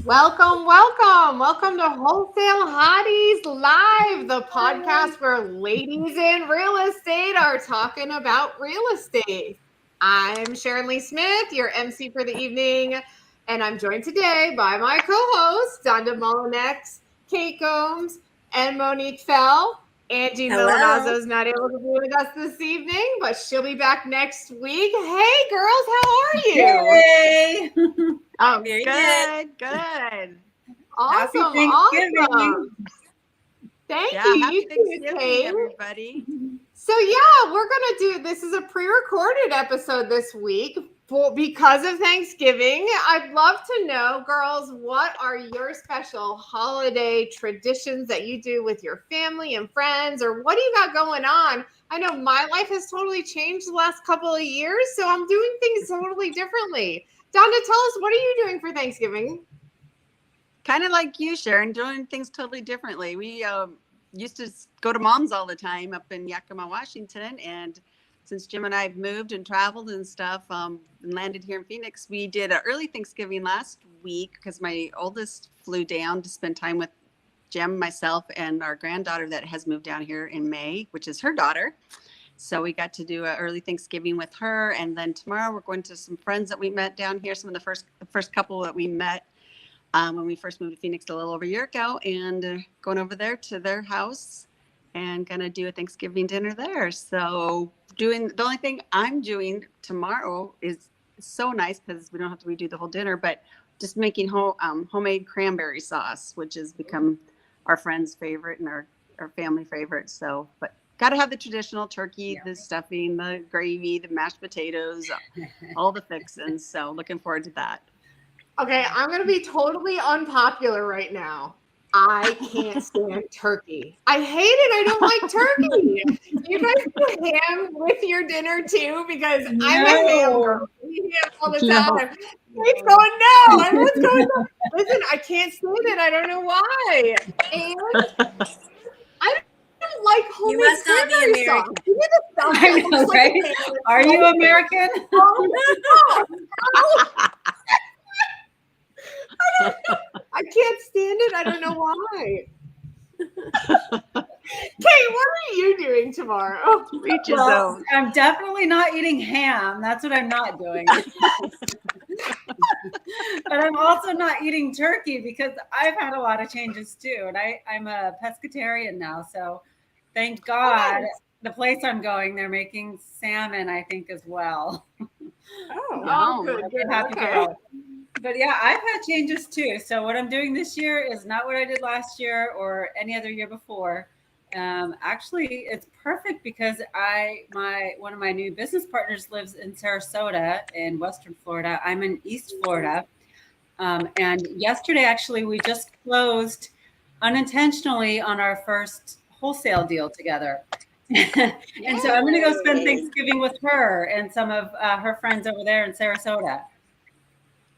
Welcome, welcome. Welcome to Wholesale Hotties Live, the podcast where ladies in real estate are talking about real estate. I'm Sharon-Lee Smith, your MC for the evening, and I'm joined today by my co-hosts, Donda Molinex, Kate Gomes, and Monique Fell. Angie Milanazzo is not able to be with us this evening, but she'll be back next week. Hey, girls, how are you? Hey! Oh, Very good. Happy Awesome, Thanksgiving. awesome. Thank you. Happy You too, Thanksgiving, Kate. everybody. So we're gonna this is a pre-recorded episode this week because of Thanksgiving. I'd love to know, girls, what are your special holiday traditions that you do with your family and friends, or what do you got going on? I know my life has totally changed the last couple of years, so I'm doing things totally differently. Donna, tell us, what are you doing for Thanksgiving? Kind of like you, Sharon, doing things totally differently. We used to go to Mom's all the time up in Yakima, Washington. And since Jim and I have moved and traveled and stuff and landed here in Phoenix, we did an early Thanksgiving last week because my oldest flew down to spend time with Jim, myself, and our granddaughter that has moved down here in May, which is her daughter. So we got to do an early Thanksgiving with her. And then tomorrow we're going to some friends that we met down here, some of the first couple that we met when we first moved to Phoenix a little over a year ago, and going over there to their house and going to do a Thanksgiving dinner there. So the only thing I'm doing tomorrow is so nice because we don't have to redo the whole dinner, but just making homemade cranberry sauce, which has become our friend's favorite and our family favorite. So, but got to have the traditional turkey, the stuffing, the gravy, the mashed potatoes, all the fixins. So looking forward to that. Okay, I'm going to be totally unpopular right now. I can't stand turkey. I hate it. I don't like turkey. You guys do ham with your dinner too? Because I'm a ham girl. We eat ham all the time. Kate's going, no. Everyone's going, no. Listen, I can't stand it. I don't know why. And I don't like homemade cranberry sauce. You need to stop that. I know, right? Are you American? I can't stand it. I don't know why. Kate, what are you doing tomorrow? Well, I'm definitely not eating ham. That's what I'm not doing. But I'm also not eating turkey because I've had a lot of changes too. And I'm a pescatarian now. So thank God the place I'm going, they're making salmon, I think, as well. Oh, good. Happy girl. But yeah, I've had changes too. So what I'm doing this year is not what I did last year or any other year before. Actually, it's perfect because one of my new business partners lives in Sarasota in Western Florida. I'm in East Florida. And yesterday, actually, we just closed unintentionally on our first wholesale deal together. And so I'm going to go spend Thanksgiving with her and some of her friends over there in Sarasota.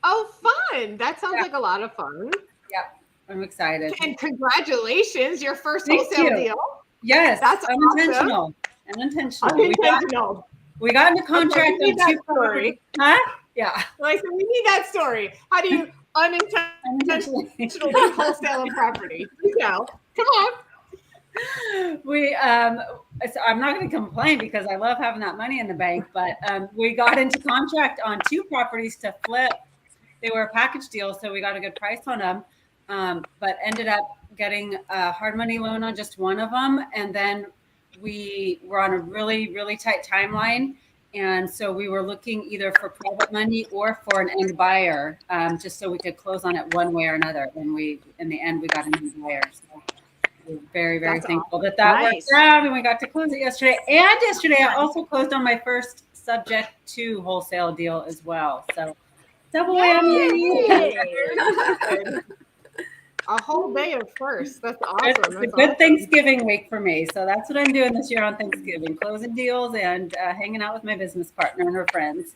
Oh, fun. That sounds like a lot of fun. Yep. I'm excited. And congratulations, your first wholesale deal. Yes. That's unintentional. Awesome. Unintentional. We got into contract on 2 stories. Huh? Yeah. Like, so we need that story. How do you unintentionally wholesale a property? Come on. So I'm not going to complain because I love having that money in the bank, but we got into contract on 2 properties to flip. They were a package deal, so we got a good price on them, but ended up getting a hard money loan on just one of them. And then we were on a really, really tight timeline. And so we were looking either for private money or for an end buyer, just so we could close on it one way or another. And in the end, we got an end buyer. So we're very, very thankful that worked out. And we got to close it yesterday. And yesterday, I also closed on my first subject to wholesale deal as well. So double whammy. A whole day of first. That's awesome. It's a good Thanksgiving week for me. So that's what I'm doing this year on Thanksgiving, closing deals and hanging out with my business partner and her friends.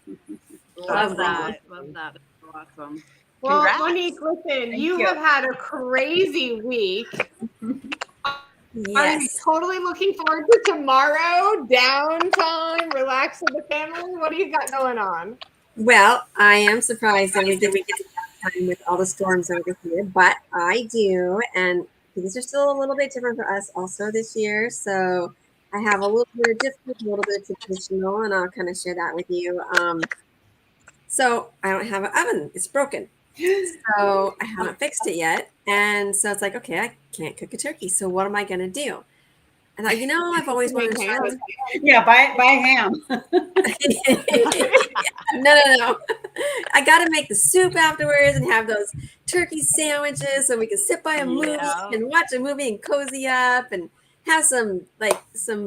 Love that. That's awesome. Well, Congrats. Monique, listen, you have had a crazy week. I'm totally looking forward to tomorrow, downtime, relax with the family. What do you got going on? Well, I am surprised that we get time with all the storms over here, but I do, and things are still a little bit different for us also this year. So I have a little bit of different, a little bit of traditional, and I'll kind of share that with you. So I don't have an oven; it's broken. So I haven't fixed it yet, and so it's like, okay, I can't cook a turkey. So what am I gonna do? And I, I've always wanted to try this. Yeah, buy ham. No. I got to make the soup afterwards and have those turkey sandwiches so we can sit by a movie and watch a movie and cozy up and have some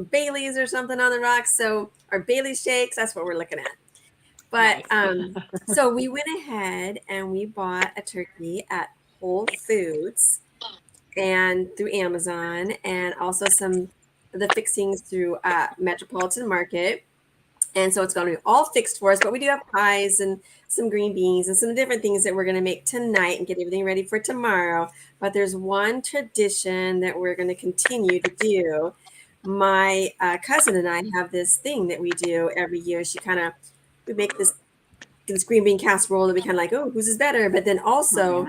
Baileys or something on the rocks. So our Bailey shakes, that's what we're looking at. But so we went ahead and we bought a turkey at Whole Foods and through Amazon, and also some of the fixings through Metropolitan Market. And so it's going to be all fixed for us, but we do have pies and some green beans and some different things that we're going to make tonight and get everything ready for tomorrow. But there's one tradition that we're going to continue to do. My cousin and I have this thing that we do every year. We make this green bean casserole that we kind of like, oh, whose is better? But then also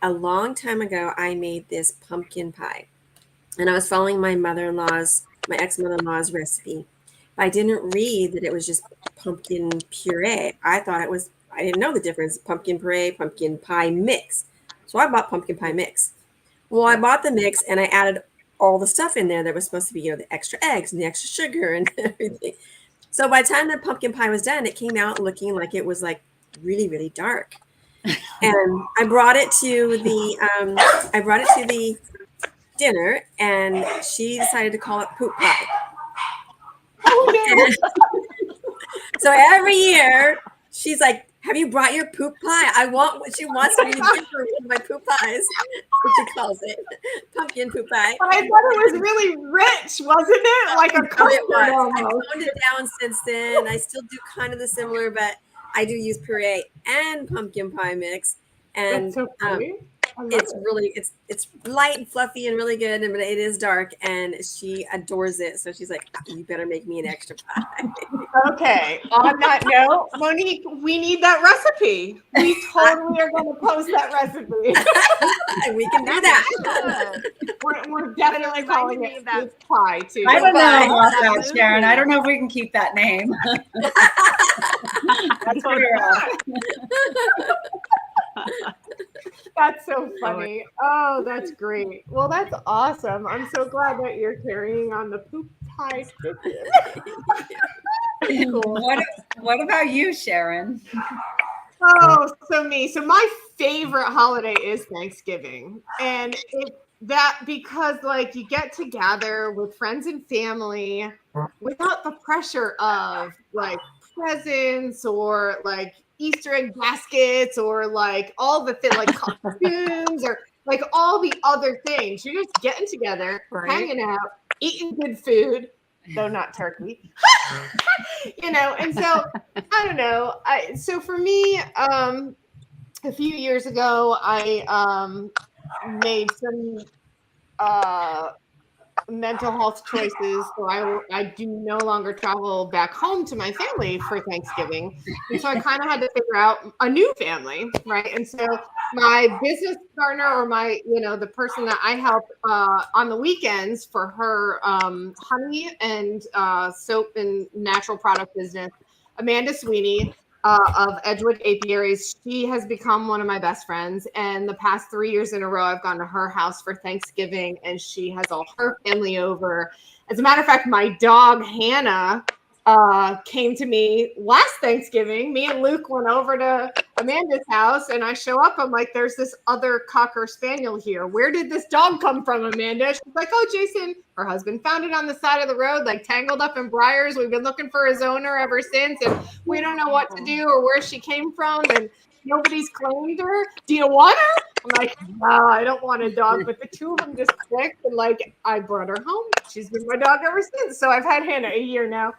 a long time ago, I made this pumpkin pie. And I was following my ex-mother-in-law's recipe. I didn't read that it was just pumpkin puree. I didn't know the difference, pumpkin puree, pumpkin pie mix. So I bought pumpkin pie mix. Well, I bought the mix and I added all the stuff in there that was supposed to be, the extra eggs and the extra sugar and everything. So by the time the pumpkin pie was done, it came out looking like it was like really, really dark. And I brought it to the dinner, and she decided to call it poop pie. Oh, no. So every year she's like, have you brought your poop pie? I want what she wants me to give her with my poop pies, what she calls it, pumpkin poop pie. But I thought it was really rich, wasn't it? Like a custard almost. I've toned it down since then. I still do kind of the similar, but I do use puree and pumpkin pie mix. And that's so funny. It's light and fluffy and really good, but it is dark, and she adores it. So she's like, you better make me an extra pie. Okay. On that note, Monique, we need that recipe. We totally are going to post that recipe. We can do that. We're definitely calling it poop pie too. I don't know about that, Sharon. I don't know if we can keep that name. That's what That's so funny. Oh, that's great. Well, that's awesome. I'm so glad that you're carrying on the poop pie tradition. Cool. What about you, Sharon? Oh, so my favorite holiday is Thanksgiving. And because like you get together with friends and family without the pressure of like presents or like Easter egg baskets or like all the like costumes or like all the other things. You're just getting together, hanging out, eating good food, though not turkey. And so I don't know. So for me, a few years ago, I made some mental health choices. So I do no longer travel back home to my family for Thanksgiving. And so I kind of had to figure out a new family, right? And so my business partner or the person that I help on the weekends for her honey and soap and natural product business, Amanda Sweeney, of Edgewood Apiaries. She has become one of my best friends. And the past 3 years in a row, I've gone to her house for Thanksgiving, and she has all her family over. As a matter of fact, my dog, Hannah, came to me last Thanksgiving. Me and Luke went over to Amanda's house, and I show up. I'm like, there's this other Cocker Spaniel here. Where did this dog come from, Amanda? She's like, oh, Jason, her husband, found it on the side of the road, like tangled up in briars. We've been looking for his owner ever since, and we don't know what to do or where she came from, and nobody's claimed her. Do you want her? I'm like, no, I don't want a dog. But the two of them just clicked, and like, I brought her home. She's been my dog ever since. So I've had Hannah a year now.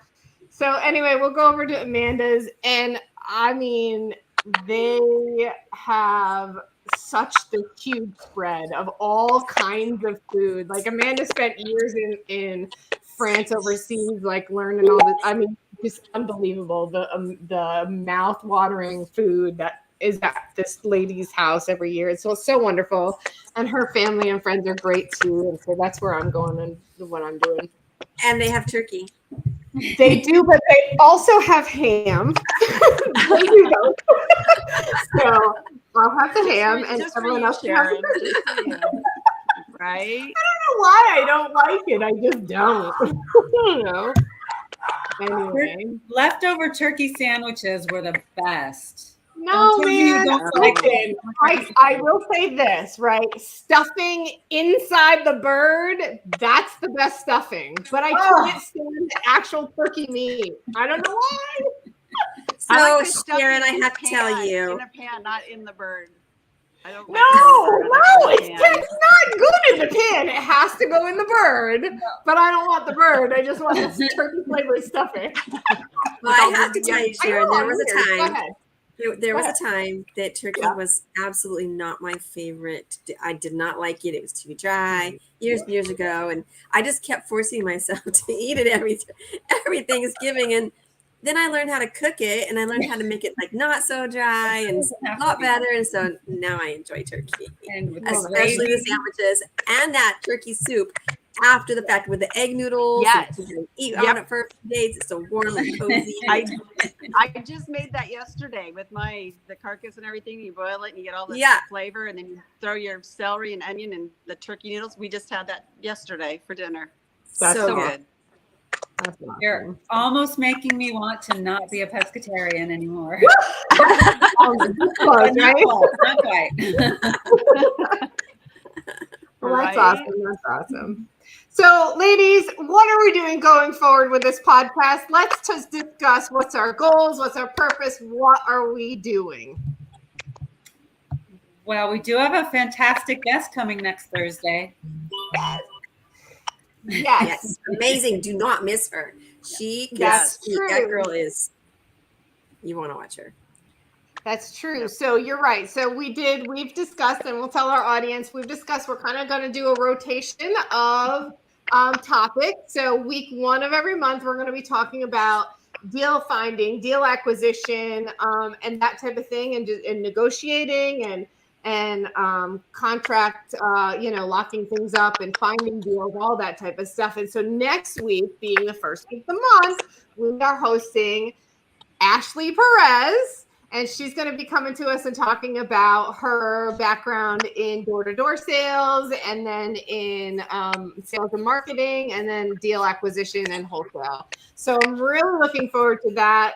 So anyway, we'll go over to Amanda's, and I mean, they have such the huge spread of all kinds of food. Like Amanda spent years in France overseas, like learning all this. I mean, just unbelievable, the mouth-watering food that is at this lady's house every year. It's so wonderful. And her family and friends are great too. And so that's where I'm going and what I'm doing. And they have turkey. They do, but they also have ham. They do both. So I'll have the ham, and everyone else can have the turkey. Right? I don't know why I don't like it. I just don't. I don't know. Anyway. Leftover turkey sandwiches were the best. No, Don't tell me you man. don't like Listen, I will say this, right? Stuffing inside the bird, that's the best stuffing. But I can't stand the actual turkey meat. I don't know why. So, like the stuffing Sharon, I in have a to tell pan, you. in a pan, not in the bird. I don't No, like it's not good in the pan. It has to go in the bird. But I don't want the bird. I just want the turkey flavored stuffing. Well, I have to tell you, Sharon, there was a Go time. ahead. There was a time that turkey was absolutely not my favorite. I did not like it. It was too dry years ago. And I just kept forcing myself to eat it every Thanksgiving. And then I learned how to cook it, and I learned how to make it like not so dry and a lot better. And so now I enjoy turkey, And with especially the sandwiches and that turkey soup after the fact with the egg noodles. Yes. You can eat on it for a few days. It's so warm and cozy. I just made that yesterday with the carcass and everything. You boil it and you get all the flavor, and then you throw your celery and onion and the turkey noodles. We just had that yesterday for dinner. That's So good. That's awesome. You're almost making me want to not be a pescatarian anymore. Close, right? Not quite. Well, that's awesome. That's awesome. So, ladies, what are we doing going forward with this podcast? Let's just discuss what's our goals, what's our purpose, what are we doing? Well, we do have a fantastic guest coming next Thursday. Yes. Amazing. Do not miss her. That's that true. girl is, you want to watch her. That's true. So you're right. So we've discussed, and we'll tell our audience, we're kind of going to do a rotation of topics. So week 1 of every month, we're going to be talking about deal finding, deal acquisition, and that type of thing, and negotiating and contract, locking things up and finding deals, all that type of stuff. And so next week, being the first week of the month, we are hosting Ashley Perez. And she's going to be coming to us and talking about her background in door-to-door sales, and then in sales and marketing, and then deal acquisition and wholesale. So I'm really looking forward to that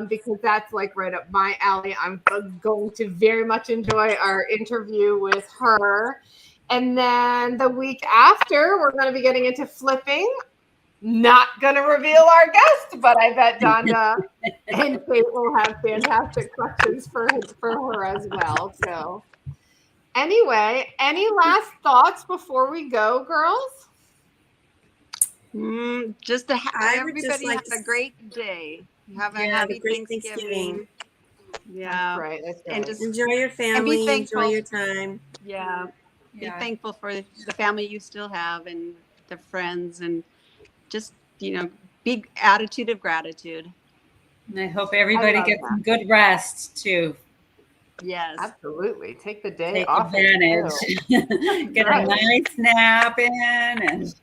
because that's like right up my alley. I'm going to very much enjoy our interview with her. And then the week after, we're going to be getting into flipping. Not going to reveal our guest, but I bet Donda and Kate will have fantastic questions for her as well. So anyway, any last thoughts before we go, girls? Just to everybody have a great day. Have a happy great Thanksgiving. Yeah. That's right. And just enjoy your family, enjoy your time. Yeah. Be thankful for the family you still have and the friends, and just, big attitude of gratitude. And I hope everybody gets some good rest too. Yes. Absolutely. Take the day Take off. advantage. Get a nice nap in. And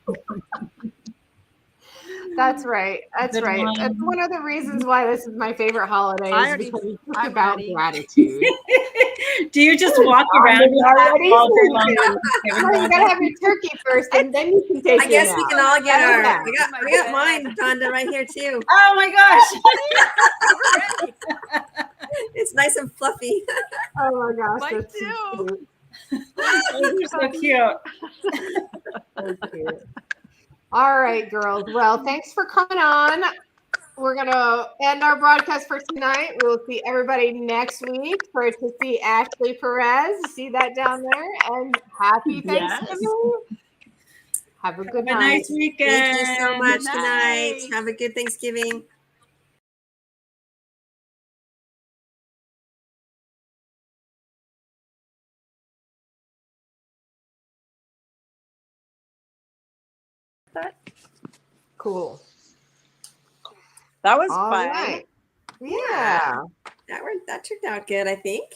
That's right. That's right. That's one of the reasons why this is my favorite holiday, is because it's just about gratitude. Do you just walk around all day long? You gotta have your turkey first, and then you can take. I guess we can all get our. I got mine, Donda, right here too. Oh my gosh! It's nice and fluffy. Oh my gosh, Mine that's too. Those are so cute. So cute. All right, girls. Well, thanks for coming on. We're going to end our broadcast for tonight. We'll see everybody next week to see Ashley Perez. See that down there. And happy Thanksgiving. Have a good night. Have a nice weekend. Thank you so much. Good night. Have a good Thanksgiving. Cool. That was All fun. right. Yeah. That turned out good, I think.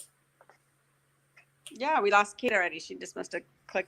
Yeah, we lost Kate already. She just must have clicked